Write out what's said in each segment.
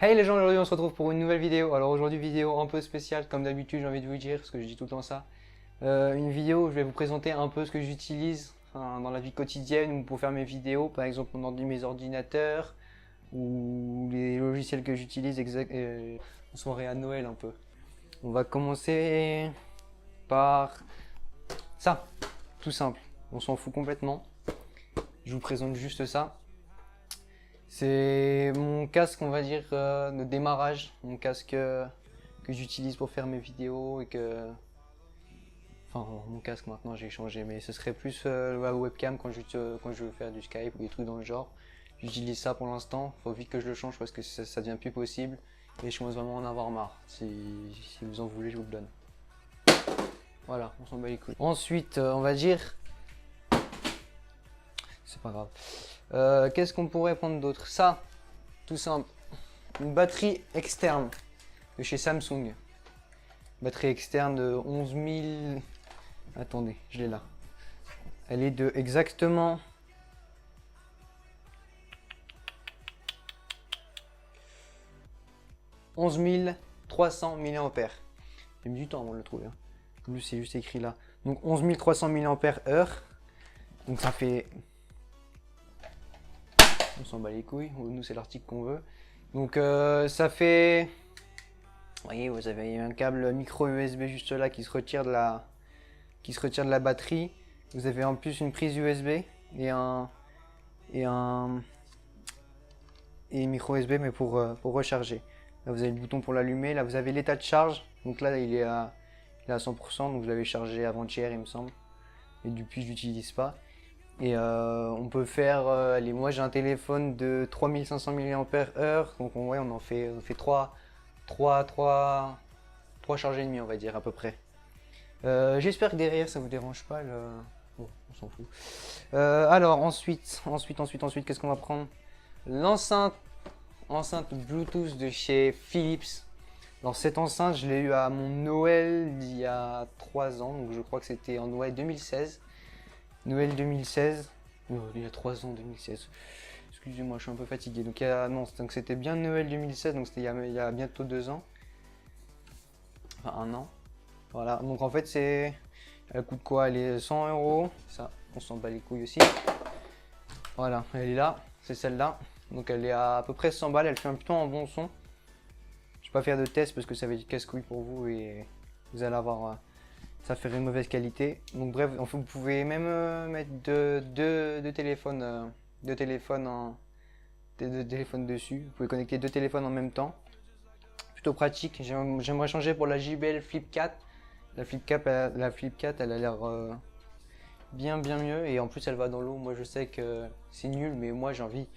Hey les gens, aujourd'hui on se retrouve pour une nouvelle vidéo. Alors aujourd'hui vidéo un peu spéciale comme d'habitude, j'ai envie de vous dire, parce que je dis tout le temps ça. Une vidéo où je vais vous présenter un peu ce que j'utilise dans la vie quotidienne ou pour faire mes vidéos, par exemple mes ordinateurs ou les logiciels que j'utilise en soirée à Noël un peu. On va commencer par ça, tout simple, on s'en fout complètement. Je vous présente juste ça. C'est mon casque, on va dire, de démarrage, mon casque que j'utilise pour faire mes vidéos et que... Enfin, mon casque maintenant j'ai changé, mais ce serait plus la webcam quand je veux faire du Skype ou des trucs dans le genre. J'utilise ça pour l'instant, faut vite que je le change parce que ça devient plus possible et je commence vraiment à en avoir marre. Si vous en voulez, je vous le donne. Voilà, on s'en bat les couilles. Ensuite, on va dire... C'est pas grave. Qu'est-ce qu'on pourrait prendre d'autre? Ça, tout simple. Une batterie externe de chez Samsung. Batterie externe de 11 000... Attendez, je l'ai là. Elle est de exactement... 11 300 mAh. J'ai mis du temps avant de le trouver. En plus, c'est juste écrit là. Donc 11 300 mAh. Donc ça fait... On s'en bat les couilles, nous c'est l'article qu'on veut. Donc ça fait... Vous voyez, vous avez un câble micro USB juste là qui se retire de la batterie. Vous avez en plus une prise USB et une micro USB mais pour recharger. Là vous avez le bouton pour l'allumer, là vous avez l'état de charge. Donc là il est à 100%, donc je l'avais chargé avant-hier il me semble. Et depuis je l'utilise pas. Et on peut faire, allez, moi j'ai un téléphone de 3500 mAh, donc ouais, on fait 3 charges et demie on va dire à peu près. J'espère que derrière ça vous dérange pas, bon, on s'en fout. Alors ensuite, qu'est-ce qu'on va prendre? L'enceinte Bluetooth de chez Philips. Alors cette enceinte, je l'ai eu à mon Noël il y a 3 ans, donc je crois que c'était en Noël 2016. Noël 2016, il y a 3 ans, 2016. Excusez-moi, je suis un peu fatigué. Donc, donc c'était bien Noël 2016, donc c'était il y a bientôt 2 ans. Enfin, 1 an. Voilà, donc en fait, elle coûte quoi? Elle est 100 €. Ça, on s'en bat les couilles aussi. Voilà, elle est là, c'est celle-là. Donc elle est à peu près 100 balles, elle fait plutôt un bon son. Je vais pas faire de test parce que ça va être casse-couille pour vous et vous allez avoir... ça ferait une mauvaise qualité. Donc bref, vous pouvez même mettre deux téléphones dessus. Vous pouvez connecter 2 téléphones en même temps. Plutôt pratique. J'aimerais changer pour la JBL Flip 4. La Flip 4, elle a l'air bien mieux. Et en plus, elle va dans l'eau. Moi, je sais que c'est nul, mais moi, j'ai envie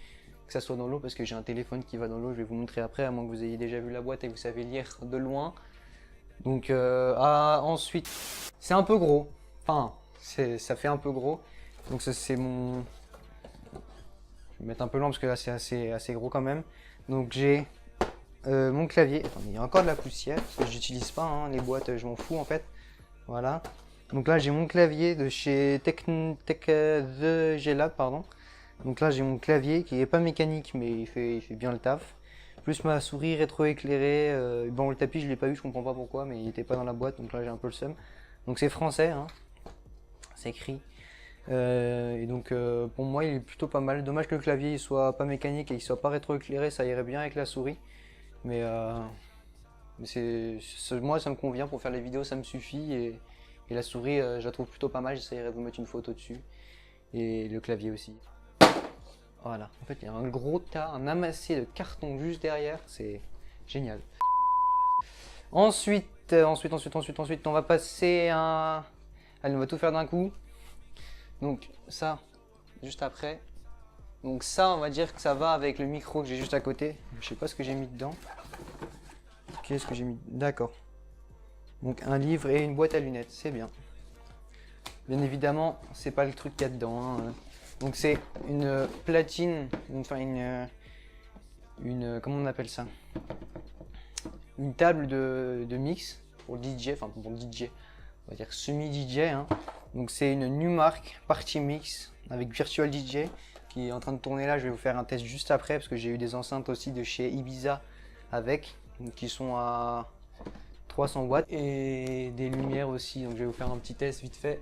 que ça soit dans l'eau parce que j'ai un téléphone qui va dans l'eau. Je vais vous montrer après, à moins que vous ayez déjà vu la boîte et que vous savez lire de loin. Donc ensuite, c'est un peu gros. Enfin, ça fait un peu gros. Donc ça c'est mon... Je vais mettre un peu lent parce que là c'est assez gros quand même. Donc j'ai mon clavier. Attendez, il y a encore de la poussière parce que j'utilise pas hein, les boîtes, je m'en fous en fait. Voilà. Donc là j'ai mon clavier de chez The G-Lab, pardon. Donc là j'ai mon clavier qui est pas mécanique mais il fait bien le taf. Plus ma souris rétro-éclairée. Bon, le tapis, je l'ai pas eu, je comprends pas pourquoi, mais il était pas dans la boîte, donc là j'ai un peu le seum. Donc c'est français, hein. C'est écrit. Et donc pour moi, il est plutôt pas mal. Dommage que le clavier il soit pas mécanique et qu'il soit pas rétro-éclairé, ça irait bien avec la souris. Mais moi, ça me convient pour faire les vidéos, ça me suffit. Et la souris, je la trouve plutôt pas mal, j'essaierai de vous mettre une photo dessus. Et le clavier aussi. Voilà, en fait il y a un gros tas, un amassé de carton juste derrière, c'est génial. Ensuite, on va passer à... Allez, on va tout faire d'un coup. Donc ça, juste après. Donc ça, on va dire que ça va avec le micro que j'ai juste à côté. Je sais pas ce que j'ai mis dedans. Qu'est-ce que j'ai mis? D'accord. Donc un livre et une boîte à lunettes, c'est bien. Bien évidemment, c'est pas le truc qu'il y a dedans, hein. Donc c'est une platine, enfin comment on appelle ça? Une table de mix pour DJ, enfin pour DJ, on va dire semi-DJ. Hein. Donc c'est une Numark Party Mix avec Virtual DJ qui est en train de tourner là. Je vais vous faire un test juste après parce que j'ai eu des enceintes aussi de chez Ibiza avec, qui sont à 300 watts et des lumières aussi. Donc je vais vous faire un petit test vite fait.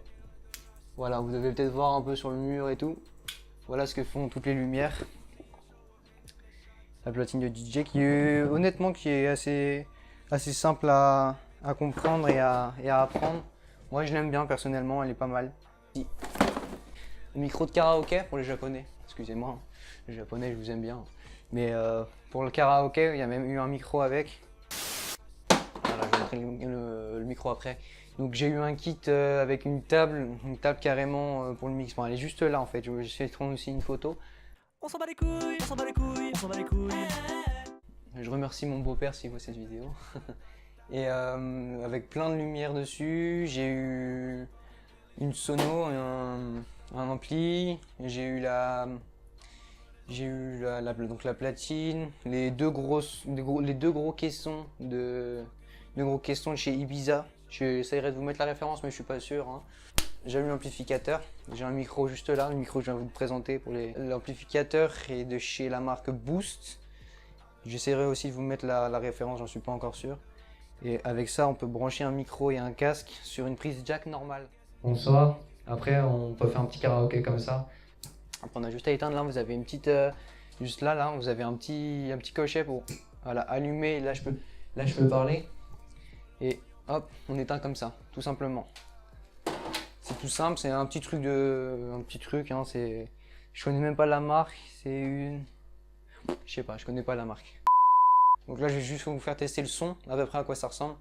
Voilà, vous devez peut-être voir un peu sur le mur et tout. Voilà ce que font toutes les lumières. La platine de DJ qui est honnêtement assez simple à comprendre et à apprendre. Moi je l'aime bien personnellement, elle est pas mal. Le micro de karaoké pour les japonais, excusez-moi, les japonais je vous aime bien. Mais pour le karaoké, il y a même eu un micro avec. Voilà, je vais montrer le micro après. Donc j'ai eu un kit avec une table carrément pour le mix. Bon, elle est juste là en fait, je vais prendre aussi une photo. On s'en bat les couilles, on s'en bat les couilles, on s'en bat les couilles. Je remercie mon beau-père s'il voit cette vidéo. Et avec plein de lumière dessus, j'ai eu une sono, un ampli, j'ai eu donc la platine, les deux gros caissons de chez Ibiza. J'essaierai de vous mettre la référence mais je suis pas sûr. Hein. J'ai eu l'amplificateur, j'ai un micro juste là, le micro que je viens de vous présenter pour l'amplificateur est de chez la marque Boost. J'essaierai aussi de vous mettre la référence, j'en suis pas encore sûr. Et avec ça, on peut brancher un micro et un casque sur une prise jack normale. Bonsoir. Après, on peut faire un petit karaoké comme ça. Après, on a juste à éteindre. Là, vous avez une petite, juste là, vous avez un petit cochet pour, voilà, allumer. Là, je peux parler. Et hop, on éteint comme ça, tout simplement. C'est tout simple. C'est un petit truc hein, je connais même pas la marque. Je sais pas, je connais pas la marque. Donc là, je vais juste vous faire tester le son, à peu près à quoi ça ressemble.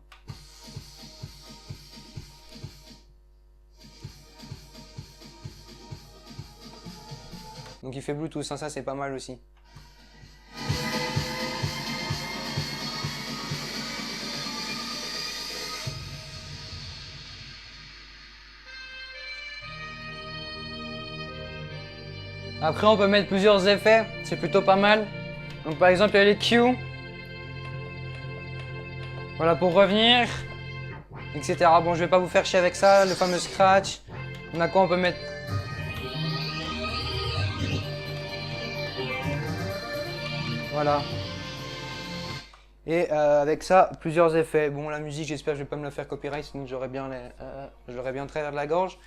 Donc il fait Bluetooth, hein, ça c'est pas mal aussi. Après on peut mettre plusieurs effets, c'est plutôt pas mal. Donc par exemple il y a les Q. Voilà pour revenir, etc. Bon je vais pas vous faire chier avec ça, le fameux scratch. On a quoi on peut mettre? Voilà. Et avec ça, plusieurs effets. Bon la musique j'espère que je vais pas me la faire copyright, sinon j'aurais bien le travers de la gorge.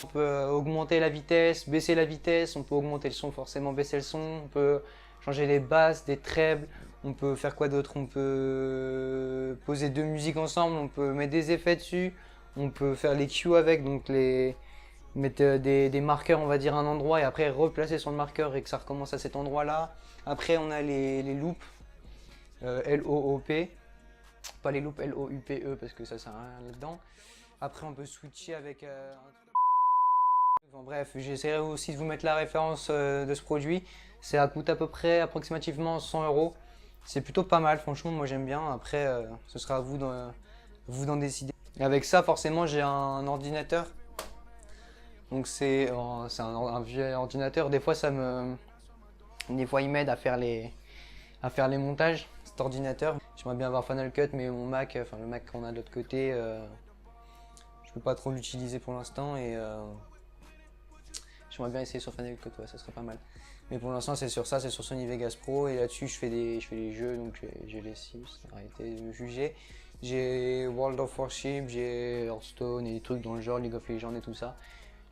On peut augmenter la vitesse, baisser la vitesse, on peut augmenter le son forcément, baisser le son, on peut changer les basses, des trebles, on peut faire quoi d'autre? On peut poser deux musiques ensemble, on peut mettre des effets dessus, on peut faire les cues avec, donc mettre des marqueurs on va dire à un endroit et après replacer sur le marqueur et que ça recommence à cet endroit là. Après on a les loops, L-O-O-P, pas les loops L-O-U-P-E parce que ça sert à rien là-dedans. Après on peut switcher avec Bon, bref, j'essaierai aussi de vous mettre la référence de ce produit. Ça coûte à peu près approximativement 100 €. C'est plutôt pas mal, franchement, moi j'aime bien. Après, ce sera à vous d'en décider. Et avec ça, forcément, j'ai un ordinateur. Donc c'est un vieux ordinateur. Des fois, il m'aide à faire les montages, cet ordinateur. J'aimerais bien avoir Final Cut, mais mon Mac, enfin le Mac qu'on a de l'autre côté, je peux pas trop l'utiliser pour l'instant et j'aimerais bien essayer sur Final Cut, ouais, ça serait pas mal. Mais pour l'instant c'est sur ça, c'est sur Sony Vegas Pro et là-dessus je fais des jeux, donc j'ai les 6, arrêtez de me juger. J'ai World of Warship, j'ai Hearthstone et des trucs dans le genre, League of Legends et tout ça.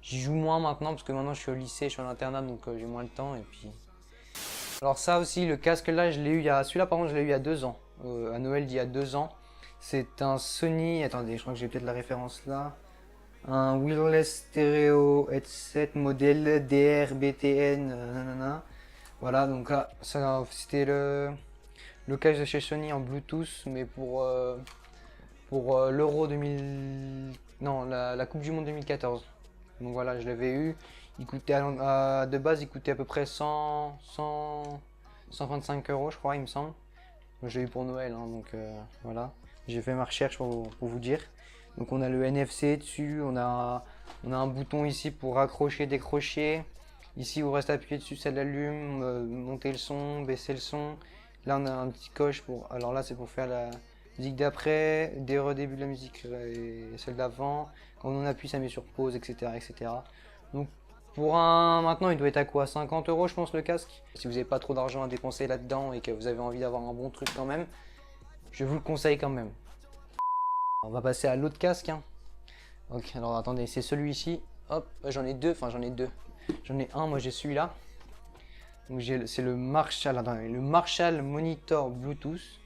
J'y joue moins maintenant parce que maintenant je suis au lycée, je suis à l'internat donc j'ai moins le temps et puis... Alors ça aussi, le casque là, je l'ai eu celui-là par contre je l'ai eu il y a 2 ans, à Noël d'il y a 2 ans. C'est un Sony, attendez je crois que j'ai peut-être la référence là. Un wireless stereo headset modèle DRBTN, nanana. Voilà, donc là, c'était le casque de chez Sony en Bluetooth, mais pour l'Euro 2000... Non, la Coupe du Monde 2014. Donc voilà, je l'avais eu. Il coûtait de base, il coûtait à peu près 125 € je crois, il me semble. Je l'ai eu pour Noël, hein, donc voilà. J'ai fait ma recherche pour vous dire. Donc on a le NFC dessus, on a un bouton ici pour raccrocher, décrocher. Ici vous restez appuyé dessus, ça l'allume, monter le son, baisser le son. Là on a un petit coche pour, alors là c'est pour faire la musique d'après, des redébuts de la musique et celle d'avant. Quand on appuie ça met sur pause, etc. etc. Donc Maintenant, il doit être à quoi? 50 € je pense le casque. Si vous n'avez pas trop d'argent à dépenser là-dedans et que vous avez envie d'avoir un bon truc quand même, je vous le conseille quand même. On va passer à l'autre casque. Hein. Ok, alors attendez, c'est celui-ci. Hop, j'en ai deux, enfin j'en ai deux. J'en ai un, moi j'ai celui-là. Donc c'est le Marshall, attendez, le Marshall Monitor Bluetooth.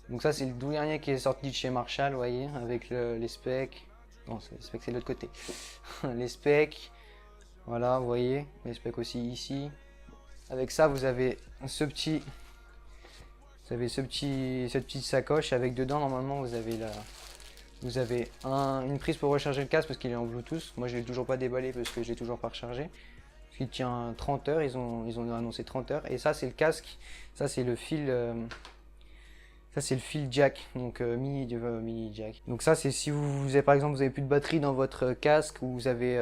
Donc ça c'est le tout dernier qui est sorti de chez Marshall, vous voyez, avec les specs. Non, les specs c'est de l'autre côté. Les specs. Voilà, vous voyez, les specs aussi ici. Avec ça, vous avez cette petite sacoche avec dedans, normalement, vous avez une prise pour recharger le casque parce qu'il est en Bluetooth. Moi, je l'ai toujours pas déballé parce que je l'ai toujours pas rechargé. Il tient 30 heures, ils ont annoncé 30 heures. Et ça, c'est le casque. Ça, c'est le fil. Ça, c'est le fil jack, donc mini jack. Donc ça, c'est si vous avez, par exemple, vous avez plus de batterie dans votre casque ou vous avez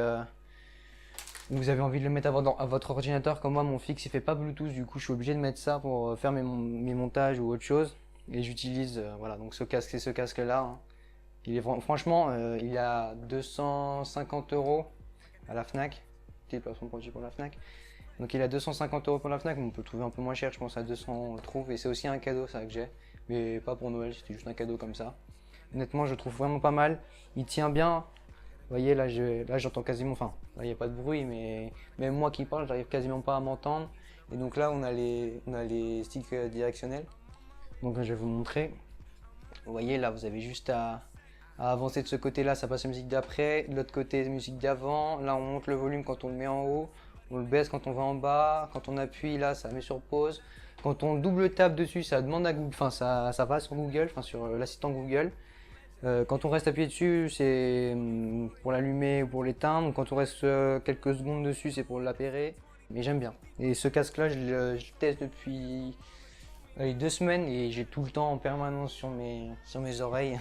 envie de le mettre à votre ordinateur, comme moi mon fixe il fait pas Bluetooth, du coup je suis obligé de mettre ça pour faire mes montages ou autre chose. Et j'utilise, voilà, donc ce casque, c'est ce casque là. Hein. Il est franchement, il est à 250 € à la Fnac. Petit placement de produit pour la Fnac. Donc il est à 250 € pour la Fnac, mais on peut le trouver un peu moins cher, je pense à 200 on le trouve. Et c'est aussi un cadeau ça que j'ai, mais pas pour Noël, c'était juste un cadeau comme ça. Honnêtement je le trouve vraiment pas mal, il tient bien. Vous voyez, là j'entends quasiment, enfin, là il n'y a pas de bruit, mais même moi qui parle, j'arrive quasiment pas à m'entendre. Et donc là, on a les sticks directionnels. Donc je vais vous montrer. Vous voyez, là, vous avez juste à avancer de ce côté-là, ça passe la musique d'après. De l'autre côté, musique d'avant. Là, on monte le volume quand on le met en haut. On le baisse quand on va en bas. Quand on appuie, là, ça met sur pause. Quand on double tape dessus, ça demande à Google, enfin, ça va sur Google, enfin, sur l'assistant Google. Quand on reste appuyé dessus, c'est pour l'allumer ou pour l'éteindre. Quand on reste quelques secondes dessus, c'est pour l'apairer. Mais j'aime bien. Et ce casque-là, je le teste depuis 2 semaines et j'ai tout le temps en permanence sur mes oreilles.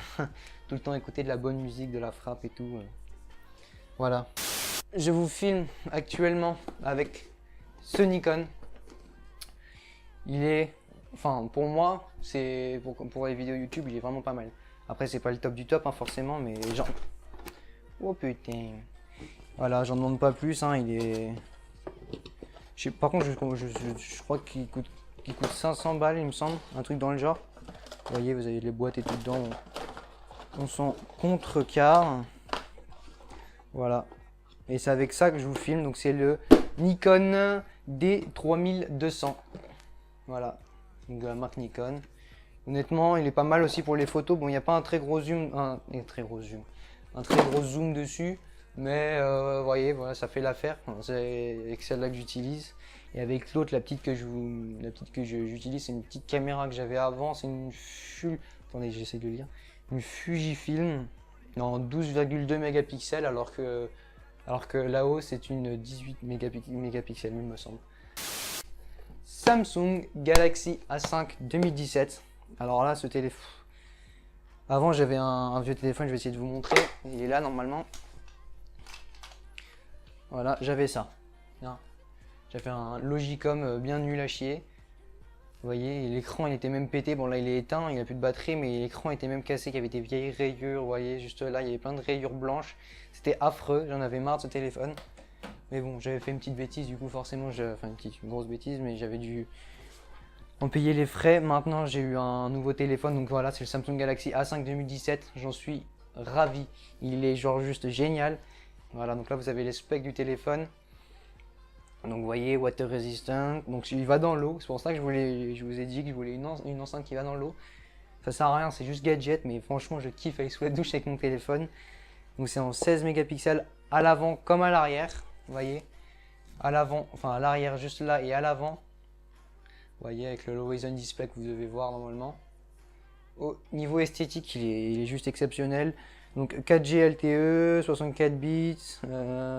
Tout le temps écouter de la bonne musique, de la frappe et tout. Voilà. Je vous filme actuellement avec ce Nikon. Il est, enfin pour moi, c'est pour les vidéos YouTube, il est vraiment pas mal. Après, c'est pas le top du top, hein, forcément, mais genre. Oh putain. Voilà, j'en demande pas plus, hein, il est. Par contre, je crois qu'il coûte 500 balles, il me semble, un truc dans le genre. Vous voyez, vous avez les boîtes et tout dedans. On s'en contrecarre. Voilà. Et c'est avec ça que je vous filme, donc c'est le Nikon D3200. Voilà, donc de la marque Nikon. Honnêtement, il est pas mal aussi pour les photos. Bon, il n'y a pas un très gros zoom, un très gros zoom dessus, mais vous voyez, voilà, ça fait l'affaire. C'est avec celle-là que j'utilise. Et avec l'autre, la petite que j'utilise, c'est une petite caméra que j'avais avant. C'est une attendez, j'essaie de lire. Une Fujifilm en 12,2 mégapixels, alors que là-haut, c'est une 18 mégapixels, il me semble. Samsung Galaxy A5 2017. Alors là, ce téléphone. Avant, j'avais un vieux téléphone, je vais essayer de vous montrer. Il est là normalement. Voilà, j'avais ça. J'avais un Logicom bien nul à chier. Vous voyez, l'écran il était même pété. Bon, là il est éteint, il n'a plus de batterie, mais l'écran était même cassé. Il y avait des vieilles rayures. Vous voyez, juste là, il y avait plein de rayures blanches. C'était affreux, j'en avais marre de ce téléphone. Mais bon, j'avais fait une petite bêtise, du coup, forcément, enfin une grosse bêtise, mais j'avais dû en payer les frais. Maintenant, j'ai eu un nouveau téléphone, donc voilà, c'est le Samsung Galaxy A5 2017. J'en suis ravi. Il est genre juste génial. Voilà, donc là, vous avez les specs du téléphone. Donc, vous voyez, water resistant. Donc, il va dans l'eau. C'est pour ça que je vous ai dit que je voulais une enceinte qui va dans l'eau. Ça sert à rien, c'est juste gadget, mais franchement, je kiffe aller sous la douche avec mon téléphone. Donc, c'est en 16 mégapixels à l'avant comme à l'arrière. Vous voyez, à l'avant, enfin à l'arrière, juste là et à l'avant. Vous voyez, avec le Low Horizon Display que vous devez voir normalement. Au niveau esthétique, il est juste exceptionnel. Donc 4G LTE, 64 bits,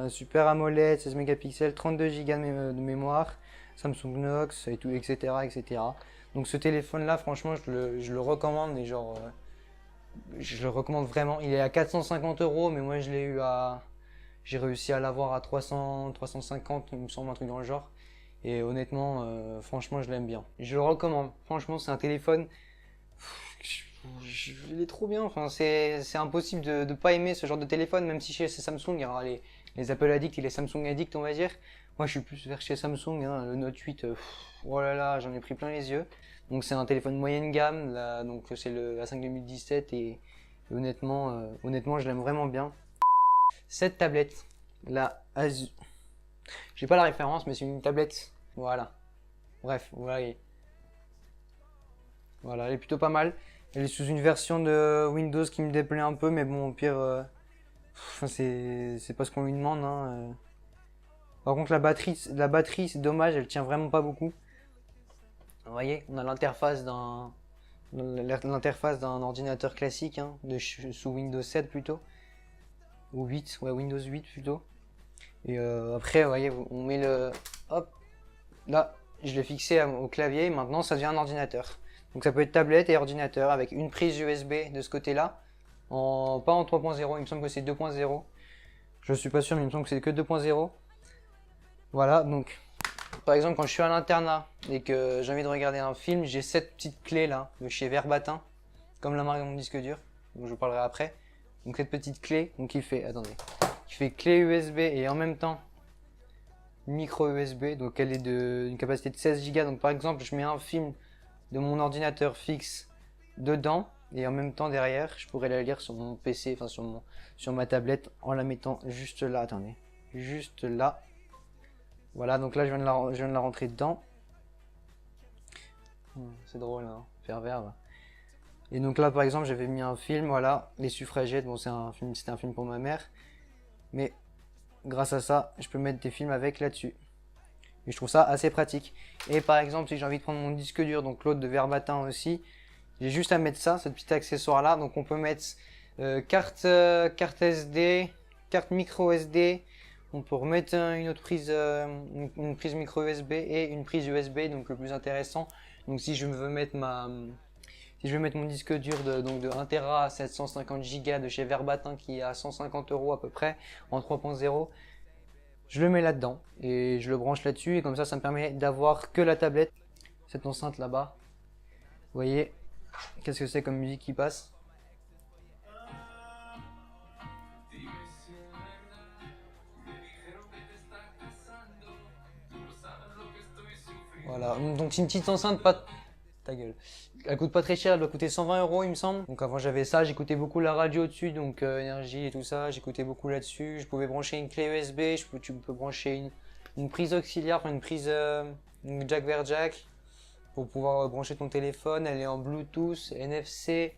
Super AMOLED, 16 mégapixels, 32 Go de mémoire, Samsung Knox, et tout, etc., etc. Donc ce téléphone-là, franchement, je le recommande, et genre, je le recommande vraiment. Il est à 450 €, mais moi je l'ai eu à... J'ai réussi à l'avoir à 300, 350, il me semble, un truc dans le genre. Et honnêtement, franchement, je l'aime bien. Je le recommande. Franchement, c'est un téléphone... Il est trop bien. Enfin, c'est impossible de pas aimer ce genre de téléphone, même si chez Samsung, il y aura les Apple Addicts et les Samsung Addicts, on va dire. Moi, je suis plus vers chez Samsung, hein, le Note 8, oh là là, j'en ai pris plein les yeux. Donc, c'est un téléphone moyenne gamme, là, donc c'est le A5 2017 et honnêtement, je l'aime vraiment bien. Cette tablette, la Asus, j'ai pas la référence, mais c'est une tablette, voilà. Bref, vous voyez. Voilà, elle est plutôt pas mal. Elle est sous une version de Windows qui me déplaît un peu, mais bon, au pire, enfin, c'est pas ce qu'on lui demande, hein. Par contre, la batterie, c'est dommage, elle tient vraiment pas beaucoup. Vous voyez, on a l'interface d'un ordinateur classique, hein, sous Windows 7 plutôt, ou 8, ouais, Windows 8 plutôt. Et après, vous voyez, on met hop, là, je l'ai fixé au clavier, et maintenant ça devient un ordinateur. Donc ça peut être tablette et ordinateur avec une prise USB de ce côté-là, pas en 3.0, il me semble que c'est 2.0. Je suis pas sûr, mais il me semble que c'est que 2.0. Voilà, donc par exemple quand je suis à l'internat et que j'ai envie de regarder un film, j'ai cette petite clé là de chez Verbatim, comme la marque de mon disque dur, dont je vous parlerai après. Donc cette petite clé, donc qui fait clé USB et en même temps micro USB, donc elle est d'une capacité de 16 Go. Donc par exemple, je mets un film de mon ordinateur fixe dedans et en même temps derrière, je pourrais la lire sur mon PC, enfin sur ma tablette en la mettant juste là. Attendez, juste là. Voilà, donc là je viens de la rentrer dedans. C'est drôle, hein, pervers. Et donc là par exemple j'avais mis un film, voilà, Les Suffragettes, bon c'était un film pour ma mère. Mais grâce à ça, je peux mettre des films avec là-dessus. Et je trouve ça assez pratique. Et par exemple si j'ai envie de prendre mon disque dur, donc l'autre de Verbatim aussi, j'ai juste à mettre ça, ce petit accessoire là. Donc on peut mettre carte SD, carte micro SD. On peut remettre une autre prise, une prise micro USB et une prise USB, donc le plus intéressant. Donc si je veux mettre mon disque dur de 1 Tera à 750 Go de chez Verbatim qui est à 150 € à peu près en 3.0, je le mets là-dedans et je le branche là-dessus et comme ça me permet d'avoir que la tablette, cette enceinte là-bas. Vous voyez, qu'est-ce que c'est comme musique qui passe? Voilà, donc c'est une petite enceinte, pas... Ta gueule. Elle coûte pas très cher, elle doit coûter 120 € il me semble. Donc avant j'avais ça, j'écoutais beaucoup la radio dessus, donc énergie et tout ça, j'écoutais beaucoup là-dessus. Je pouvais brancher une clé USB, tu peux brancher une prise auxiliaire, enfin une prise une jack vers jack pour pouvoir brancher ton téléphone. Elle est en Bluetooth, NFC.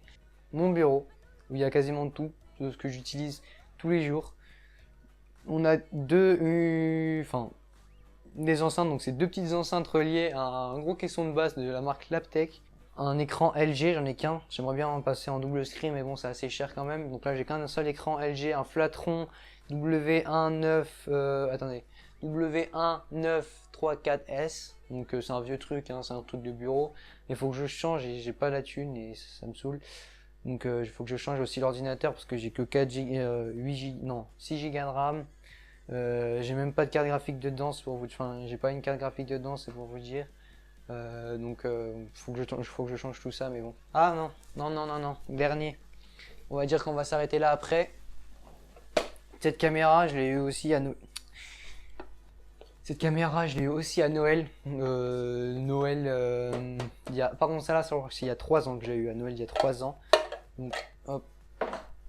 Mon bureau, où il y a quasiment tout ce que j'utilise tous les jours. On a des enceintes, donc c'est deux petites enceintes reliées à un gros caisson de basse de la marque Laptec. Un écran LG, j'en ai qu'un. J'aimerais bien en passer en double screen, mais bon, c'est assez cher quand même. Donc là, j'ai qu'un seul écran LG, un Flatron W1934S. Donc c'est un vieux truc, hein, c'est un truc de bureau. Il faut que je change et j'ai pas la thune et ça me saoule. Donc il faut que je change aussi l'ordinateur parce que j'ai que 6 Go de RAM. J'ai même pas de carte graphique dedans, j'ai pas une carte graphique dedans, c'est pour vous dire. Donc faut que je change tout ça, mais bon. Ah non, dernier. On va dire qu'on va s'arrêter là après. Cette caméra, je l'ai eu aussi à Noël. Pardon, celle-là, il y a 3 ans que j'ai eu à Noël, il y a 3 ans. Donc, hop,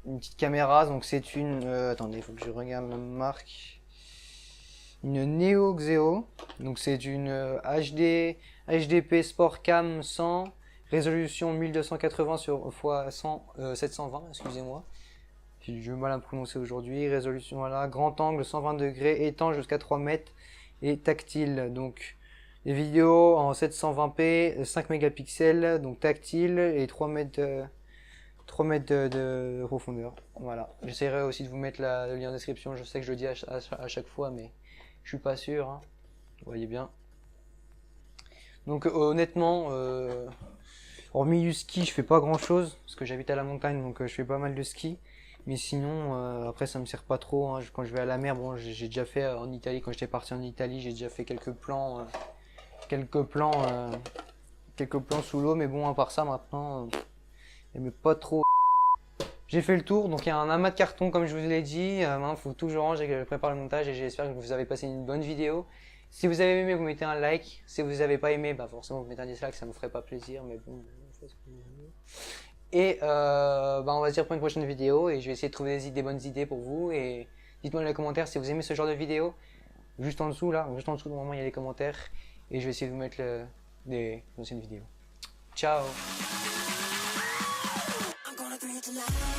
une petite caméra. Donc, c'est attendez, il faut que je regarde la marque. Une Neo Xeo. Donc, c'est une HDP Sport Cam 100, résolution 1280 x 720, excusez-moi. J'ai du mal à me prononcer aujourd'hui. Résolution, voilà, grand angle, 120 degrés, étanche jusqu'à 3 mètres et tactile. Donc, les vidéos en 720p, 5 mégapixels, donc tactile et 3 mètres de profondeur. Voilà. J'essaierai aussi de vous mettre le lien en description. Je sais que je le dis à chaque fois, mais je suis pas sûr. Hein. Vous voyez bien. Donc honnêtement, hormis du ski, je fais pas grand chose parce que j'habite à la montagne, donc je fais pas mal de ski. Mais sinon, après ça me sert pas trop. Hein. Quand je vais à la mer, bon, j'ai déjà fait en Italie. Quand j'étais parti en Italie, j'ai déjà fait quelques plans sous l'eau. Mais bon, à part ça, maintenant, j'aimais pas trop. J'ai fait le tour, donc il y a un amas de carton comme je vous l'ai dit. Maintenant, il faut tout que je range et que je prépare le montage et j'espère que vous avez passé une bonne vidéo. Si vous avez aimé, vous mettez un like. Si vous n'avez pas aimé, bah forcément vous mettez un dislike, ça me ferait pas plaisir, mais bon. Et bah on va se dire pour une prochaine vidéo et je vais essayer de trouver des bonnes idées pour vous et dites-moi dans les commentaires si vous aimez ce genre de vidéo. Juste en dessous là, juste en dessous normalement il y a les commentaires et je vais essayer de vous mettre des anciennes vidéos. Ciao. I'm gonna bring it to life.